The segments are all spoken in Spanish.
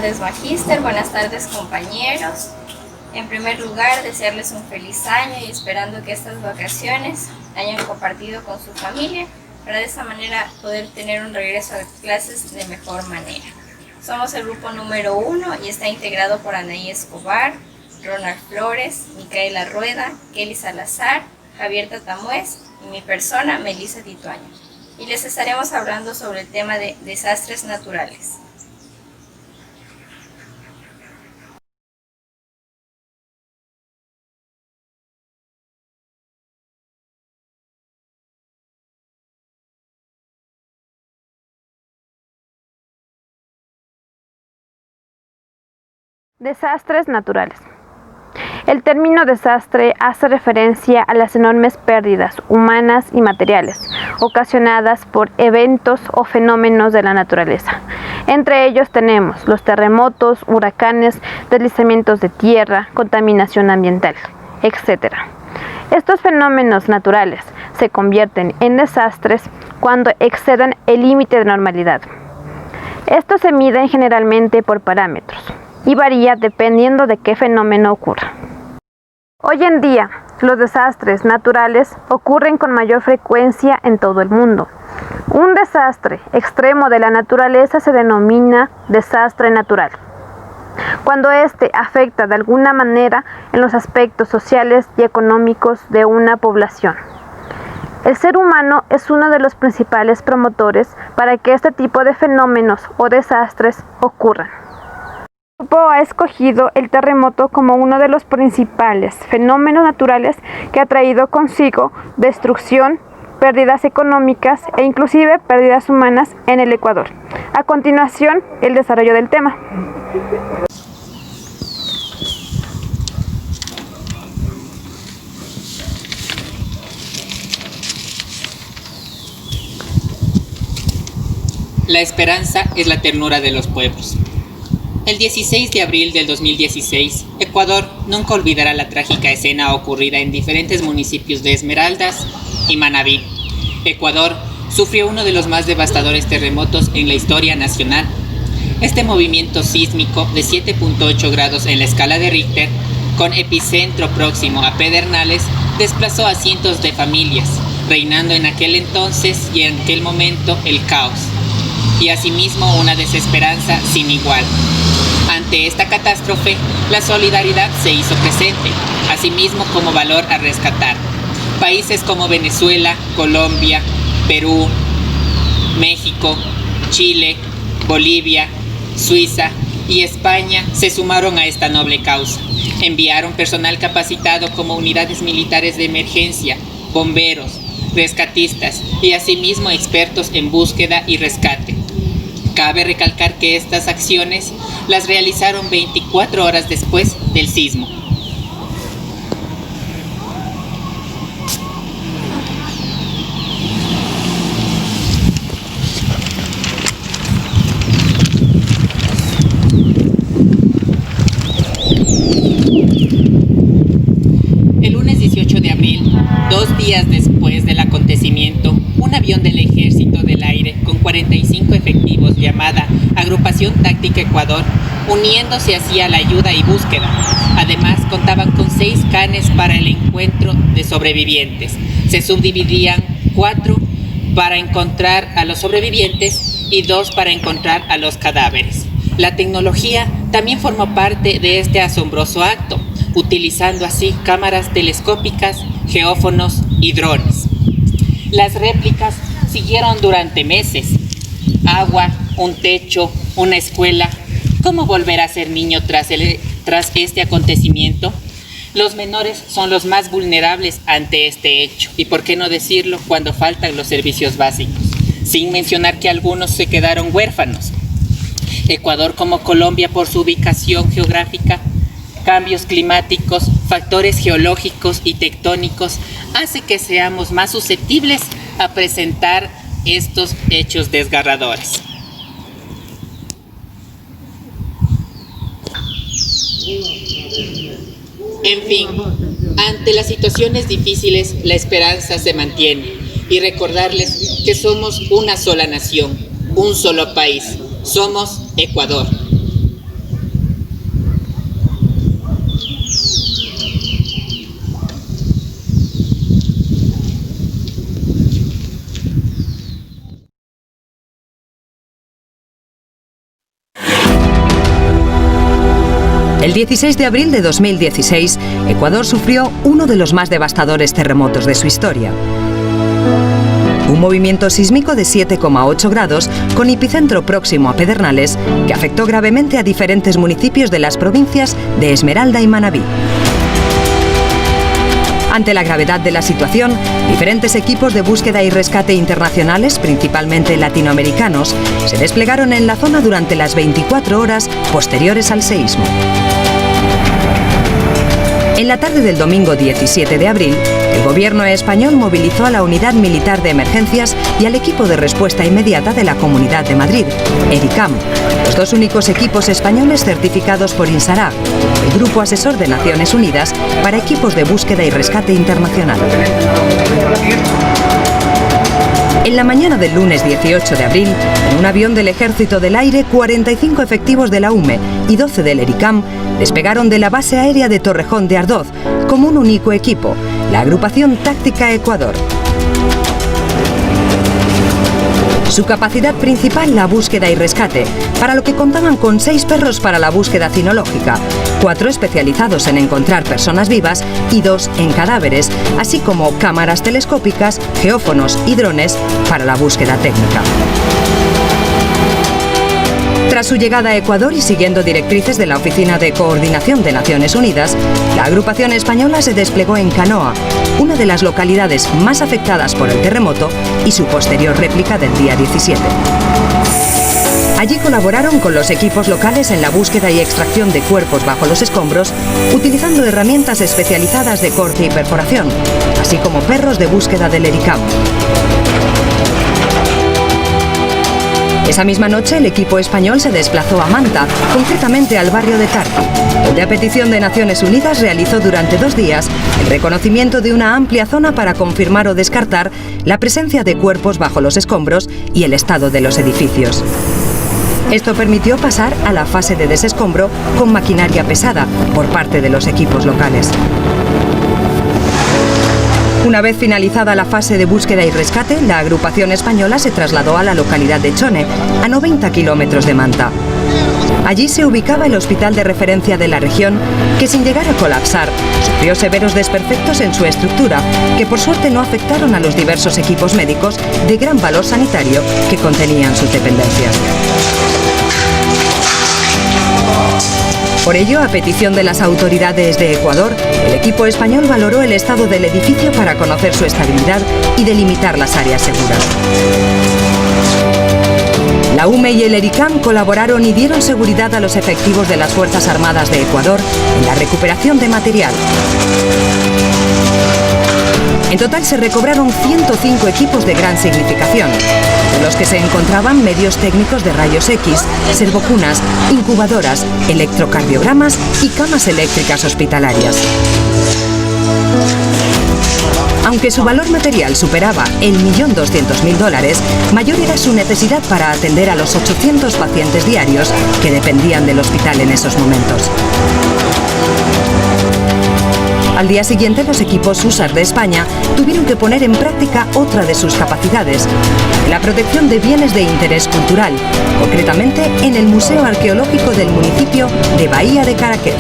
tardes, Magíster. Buenas tardes, compañeros. En primer lugar, desearles un feliz año y esperando que estas vacaciones hayan compartido con su familia para de esa manera poder tener un regreso a clases de mejor manera. Somos el grupo número 1 y está integrado por Anaí Escobar, Ronald Flores, Micaela Rueda, Kelly Salazar, Javier Tatamuez y mi persona, Melissa Tituaño. Y les estaremos hablando sobre el tema de desastres naturales. Desastres naturales. El término desastre hace referencia a las enormes pérdidas humanas y materiales ocasionadas por eventos o fenómenos de la naturaleza. Entre ellos tenemos los terremotos, huracanes, deslizamientos de tierra, contaminación ambiental, etc. Estos fenómenos naturales se convierten en desastres cuando exceden el límite de normalidad. Estos se miden generalmente por parámetros y varía dependiendo de qué fenómeno ocurra. Hoy en día, los desastres naturales ocurren con mayor frecuencia en todo el mundo. Un desastre extremo de la naturaleza se denomina desastre natural, cuando éste afecta de alguna manera en los aspectos sociales y económicos de una población. El ser humano es uno de los principales promotores para que este tipo de fenómenos o desastres ocurran. El grupo ha escogido el terremoto como uno de los principales fenómenos naturales que ha traído consigo destrucción, pérdidas económicas e inclusive pérdidas humanas en el Ecuador. A continuación, el desarrollo del tema. La esperanza es la ternura de los pueblos. El 16 de abril del 2016, Ecuador nunca olvidará la trágica escena ocurrida en diferentes municipios de Esmeraldas y Manabí. Ecuador sufrió uno de los más devastadores terremotos en la historia nacional. Este movimiento sísmico de 7.8 grados en la escala de Richter, con epicentro próximo a Pedernales, desplazó a cientos de familias, reinando en aquel entonces y en aquel momento el caos, y asimismo una desesperanza sin igual. Ante esta catástrofe, la solidaridad se hizo presente, asimismo como valor a rescatar. Países como Venezuela, Colombia, Perú, México, Chile, Bolivia, Suiza y España se sumaron a esta noble causa. Enviaron personal capacitado como unidades militares de emergencia, bomberos, rescatistas y asimismo expertos en búsqueda y rescate. Cabe recalcar que estas acciones las realizaron 24 horas después del sismo. El lunes 18 de abril, 2 días después del acontecimiento, un avión del Ejército del Aire con 45 efectivos llamada Agrupación Táctica Ecuador, uniéndose hacia la ayuda y búsqueda. Además, contaban con 6 canes para el encuentro de sobrevivientes. Se subdividían 4 para encontrar a los sobrevivientes y 2 para encontrar a los cadáveres. La tecnología también formó parte de este asombroso acto, utilizando así cámaras telescópicas, geófonos y drones. Las réplicas siguieron durante meses. Agua, un techo, una escuela. ¿Cómo volver a ser niño tras este acontecimiento? Los menores son los más vulnerables ante este hecho. Y por qué no decirlo cuando faltan los servicios básicos. Sin mencionar que algunos se quedaron huérfanos. Ecuador, como Colombia, por su ubicación geográfica, cambios climáticos, factores geológicos y tectónicos, hace que seamos más susceptibles a presentar estos hechos desgarradores. En fin, ante las situaciones difíciles, la esperanza se mantiene y recordarles que somos una sola nación, un solo país, somos Ecuador. El 16 de abril de 2016, Ecuador sufrió uno de los más devastadores terremotos de su historia. Un movimiento sísmico de 7,8 grados con epicentro próximo a Pedernales que afectó gravemente a diferentes municipios de las provincias de Esmeralda y Manabí. Ante la gravedad de la situación, diferentes equipos de búsqueda y rescate internacionales, principalmente latinoamericanos, se desplegaron en la zona durante las 24 horas posteriores al seísmo. En la tarde del domingo 17 de abril, el gobierno español movilizó a la Unidad Militar de Emergencias y al equipo de respuesta inmediata de la Comunidad de Madrid, ERICAM, los dos únicos equipos españoles certificados por INSARAG, el Grupo Asesor de Naciones Unidas para equipos de búsqueda y rescate internacional. En la mañana del lunes 18 de abril, en un avión del Ejército del Aire, 45 efectivos de la UME y 12 del ERICAM despegaron de la base aérea de Torrejón de Ardoz como un único equipo, la Agrupación Táctica Ecuador. Su capacidad principal, la búsqueda y rescate, para lo que contaban con 6 perros para la búsqueda cinológica, 4 especializados en encontrar personas vivas y 2 en cadáveres, así como cámaras telescópicas, geófonos y drones para la búsqueda técnica. Tras su llegada a Ecuador y siguiendo directrices de la Oficina de Coordinación de Naciones Unidas, la agrupación española se desplegó en Canoa, una de las localidades más afectadas por el terremoto y su posterior réplica del día 17. Allí colaboraron con los equipos locales en la búsqueda y extracción de cuerpos bajo los escombros, utilizando herramientas especializadas de corte y perforación, así como perros de búsqueda del ERICAM. Esa misma noche, el equipo español se desplazó a Manta, concretamente al barrio de Tarqui, donde a petición de Naciones Unidas realizó durante 2 días el reconocimiento de una amplia zona para confirmar o descartar la presencia de cuerpos bajo los escombros y el estado de los edificios. Esto permitió pasar a la fase de desescombro con maquinaria pesada por parte de los equipos locales. Una vez finalizada la fase de búsqueda y rescate, la agrupación española se trasladó a la localidad de Chone, a 90 kilómetros de Manta. Allí se ubicaba el hospital de referencia de la región, que sin llegar a colapsar, sufrió severos desperfectos en su estructura, que por suerte no afectaron a los diversos equipos médicos de gran valor sanitario que contenían sus dependencias. Por ello, a petición de las autoridades de Ecuador, el equipo español valoró el estado del edificio para conocer su estabilidad y delimitar las áreas seguras. La UME y el ERICAM colaboraron y dieron seguridad a los efectivos de las Fuerzas Armadas de Ecuador en la recuperación de material. En total se recobraron 105 equipos de gran significación, en los que se encontraban medios técnicos de rayos X, servocunas, incubadoras, electrocardiogramas y camas eléctricas hospitalarias. Aunque su valor material superaba el $1.200.000, mayor era su necesidad para atender a los 800 pacientes diarios que dependían del hospital en esos momentos. Al día siguiente, los equipos USAR de España tuvieron que poner en práctica otra de sus capacidades, la protección de bienes de interés cultural, concretamente en el Museo Arqueológico del municipio de Bahía de Caraquez.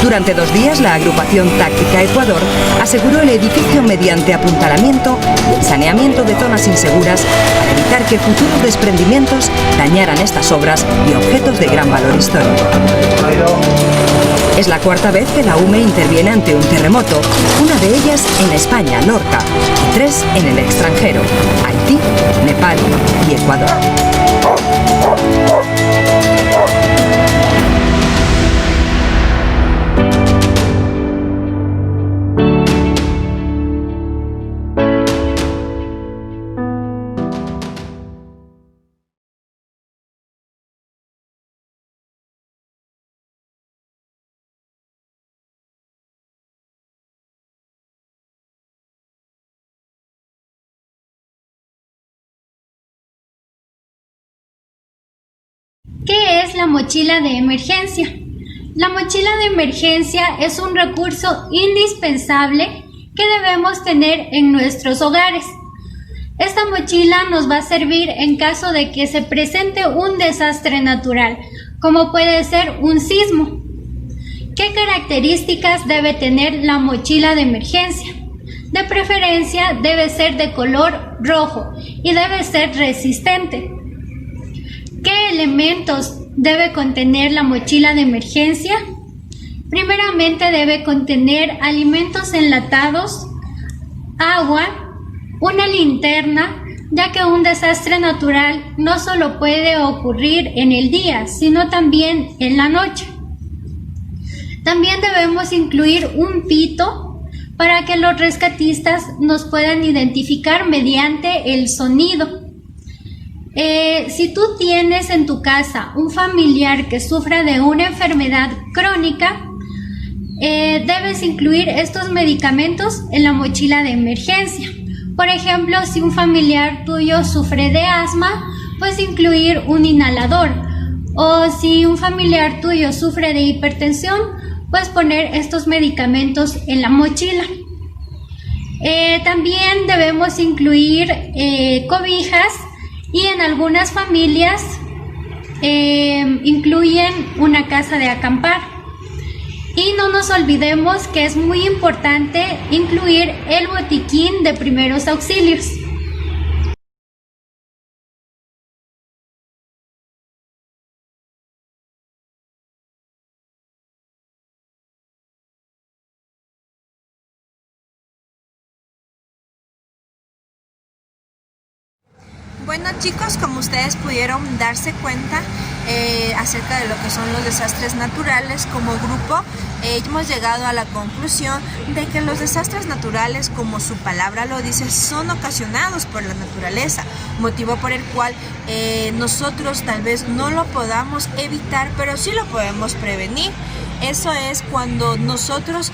Durante 2 días, la agrupación Táctica Ecuador aseguró el edificio mediante apuntalamiento y el saneamiento de zonas inseguras para evitar que futuros desprendimientos dañaran estas obras y objetos de gran valor histórico. Es la 4ª vez que la UME interviene ante un terremoto, una de ellas en España, Lorca, y 3 en el extranjero, Haití, Nepal y Ecuador. ¿Qué es la mochila de emergencia? La mochila de emergencia es un recurso indispensable que debemos tener en nuestros hogares. Esta mochila nos va a servir en caso de que se presente un desastre natural, como puede ser un sismo. ¿Qué características debe tener la mochila de emergencia? De preferencia debe ser de color rojo y debe ser resistente. ¿Qué elementos debe contener la mochila de emergencia? Primeramente debe contener alimentos enlatados, agua, una linterna, ya que un desastre natural no solo puede ocurrir en el día, sino también en la noche. También debemos incluir un pito para que los rescatistas nos puedan identificar mediante el sonido. Si tú tienes en tu casa un familiar que sufra de una enfermedad crónica, debes incluir estos medicamentos en la mochila de emergencia. Por ejemplo, si un familiar tuyo sufre de asma, puedes incluir un inhalador. O si un familiar tuyo sufre de hipertensión, puedes poner estos medicamentos en la mochila. También debemos incluir cobijas y en algunas familias incluyen una casa de acampar. Y no nos olvidemos que es muy importante incluir el botiquín de primeros auxilios. Bueno chicos, como ustedes pudieron darse cuenta acerca de lo que son los desastres naturales, como grupo hemos llegado a la conclusión de que los desastres naturales, como su palabra lo dice, son ocasionados por la naturaleza, motivo por el cual nosotros tal vez no lo podamos evitar, pero sí lo podemos prevenir. Eso es cuando nosotros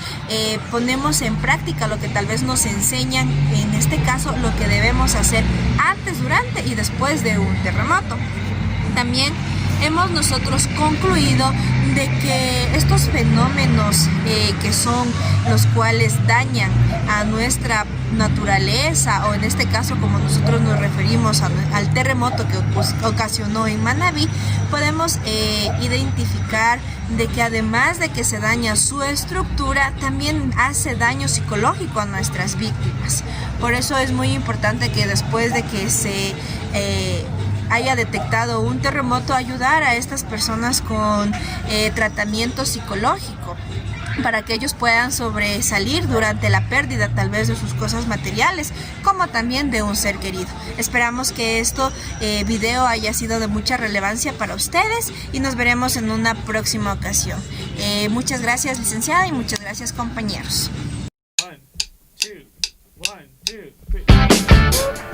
ponemos en práctica lo que tal vez nos enseñan, en este caso lo que debemos hacer antes, durante y después de un terremoto. También hemos nosotros concluido de que estos fenómenos que son los cuales dañan a nuestra naturaleza, o en este caso como nosotros nos referimos al terremoto que ocasionó en Manabí, podemos identificar de que además de que se daña su estructura, también hace daño psicológico a nuestras víctimas. Por eso es muy importante que después de que se haya detectado un terremoto, ayudar a estas personas con tratamiento psicológico, para que ellos puedan sobresalir durante la pérdida tal vez de sus cosas materiales, como también de un ser querido. Esperamos que este video haya sido de mucha relevancia para ustedes y nos veremos en una próxima ocasión. Muchas gracias, licenciada, y muchas gracias, compañeros. 1, 2, 1, 2, 3